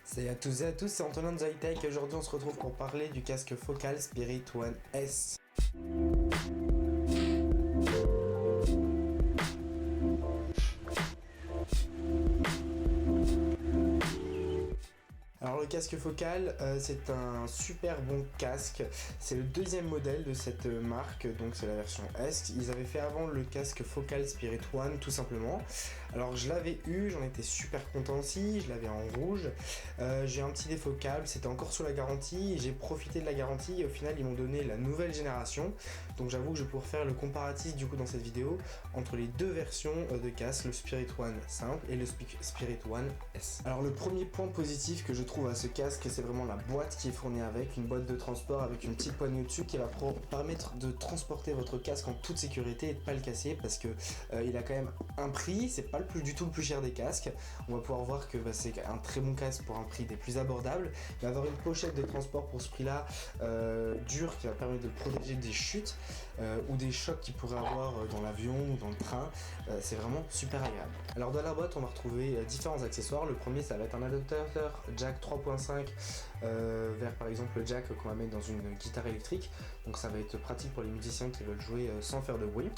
Salut à tous et à tous, c'est Antonin de The Hightech et aujourd'hui on se retrouve pour parler du casque Focal Spirit One S. Alors le casque Focal, c'est un super bon casque, c'est le deuxième modèle de cette marque, donc c'est la version S. Ils avaient fait avant le casque Focal Spirit One tout simplement. Alors je l'avais eu, j'en étais super content aussi, je l'avais en rouge. J'ai un petit défaut câble, c'était encore sous la garantie, j'ai profité de la garantie et au final ils m'ont donné la nouvelle génération. Donc j'avoue que je vais pouvoir faire le comparatif du coup dans cette vidéo entre les deux versions de casque, le Spirit One simple et le Spirit One S. Alors le premier point positif que je trouve à ce casque, c'est vraiment la boîte qui est fournie avec, une boîte de transport avec une petite poignée au-dessus qui va permettre de transporter votre casque en toute sécurité et de pas le casser parce que il a quand même un prix, c'est pas du tout le plus cher des casques. On va pouvoir voir que c'est un très bon casque pour un prix des plus abordables. Il va avoir une pochette de transport pour ce prix-là dure qui va permettre de le protéger des chutes ou des chocs qu'il pourrait avoir dans l'avion ou dans le train. C'est vraiment super agréable. Alors dans la boîte, on va retrouver différents accessoires. Le premier, ça va être un adaptateur jack 3.5 vers par exemple le jack qu'on va mettre dans une guitare électrique. Donc ça va être pratique pour les musiciens qui veulent jouer sans faire de bruit.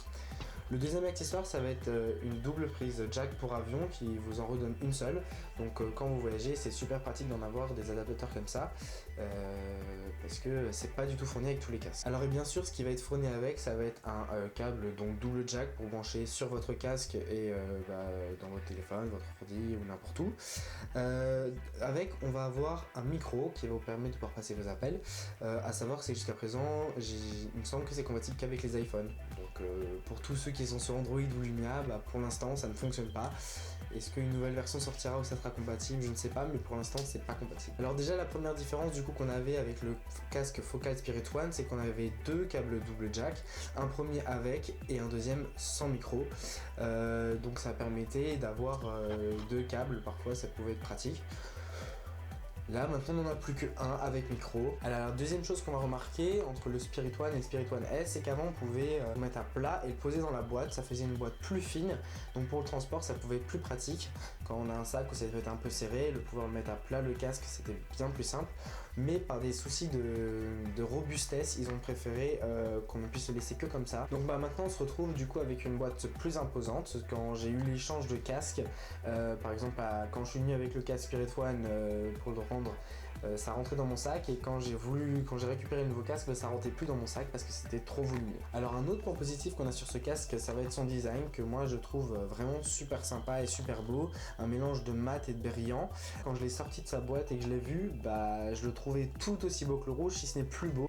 Le deuxième accessoire, ça va être une double prise jack pour avion qui vous en redonne une seule. Donc quand vous voyagez, c'est super pratique d'en avoir des adaptateurs comme ça parce que c'est pas du tout fourni avec tous les casques. Alors et bien sûr, ce qui va être fourni avec, ça va être un câble donc double jack pour brancher sur votre casque et dans votre téléphone, votre ordi ou n'importe où. Avec, on va avoir un micro qui va vous permettre de pouvoir passer vos appels. À savoir, c'est jusqu'à présent, il me semble que c'est compatible qu'avec les iPhones. Donc pour tous ceux qui sont sur Android ou Lumia, pour l'instant ça ne fonctionne pas. Est-ce qu'une nouvelle version sortira où ça sera compatible? Je ne sais pas, mais pour l'instant c'est pas compatible. Alors déjà la première différence du coup qu'on avait avec le casque Focal Spirit One, c'est qu'on avait deux câbles double jack, un premier avec et un deuxième sans micro. Donc ça permettait d'avoir deux câbles, parfois ça pouvait être pratique. Là maintenant on n'en a plus que un avec micro. Alors la deuxième chose qu'on va remarquer entre le Spirit One et le Spirit One S, c'est qu'avant on pouvait le mettre à plat et le poser dans la boîte, ça faisait une boîte plus fine, donc pour le transport ça pouvait être plus pratique. Quand on a un sac où ça devait être un peu serré, le pouvoir le mettre à plat le casque c'était bien plus simple, mais par des soucis de robustesse, ils ont préféré qu'on ne puisse le laisser que comme ça. Donc maintenant on se retrouve du coup avec une boîte plus imposante. Quand j'ai eu l'échange de casques, par exemple quand je suis venu avec le casque Spirit One pour le rendre, ça rentrait dans mon sac et quand j'ai récupéré le nouveau casque, ça rentrait plus dans mon sac parce que c'était trop volumineux. Alors un autre point positif qu'on a sur ce casque, ça va être son design que moi je trouve vraiment super sympa et super beau, un mélange de mat et de brillant. Quand je l'ai sorti de sa boîte et que je l'ai vu, je le trouvais tout aussi beau que le rouge, si ce n'est plus beau.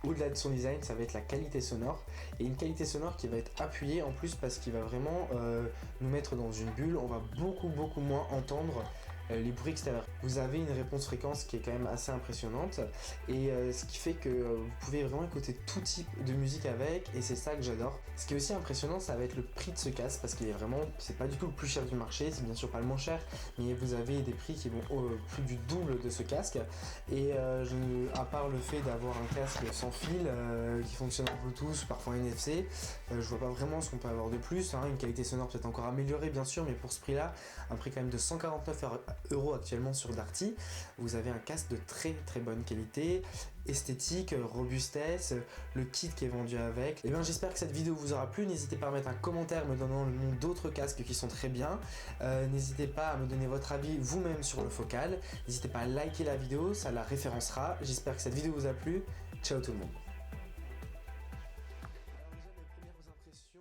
Au-delà de son design, ça va être la qualité sonore, et une qualité sonore qui va être appuyée en plus parce qu'il va vraiment nous mettre dans une bulle. On va beaucoup moins entendre les bruits extérieurs. Vous avez une réponse fréquence qui est quand même assez impressionnante et ce qui fait que vous pouvez vraiment écouter tout type de musique avec, et c'est ça que j'adore. Ce qui est aussi impressionnant, ça va être le prix de ce casque parce qu'il est vraiment, c'est pas du tout le plus cher du marché, c'est bien sûr pas le moins cher, mais vous avez des prix qui vont plus du double de ce casque. Et à part le fait d'avoir un casque sans fil qui fonctionne en Bluetooth, parfois NFC, je vois pas vraiment ce qu'on peut avoir de plus, une qualité sonore peut-être encore améliorée bien sûr, mais pour ce prix là, un prix quand même de 149 € actuellement sur Darty, vous avez un casque de très bonne qualité, esthétique, robustesse, le kit qui est vendu avec. Et bien j'espère que cette vidéo vous aura plu. N'hésitez pas à mettre un commentaire me donnant le nom d'autres casques qui sont très bien. N'hésitez pas à me donner votre avis vous-même sur le Focal. N'hésitez pas à liker la vidéo, ça la référencera. J'espère que cette vidéo vous a plu. Ciao tout le monde.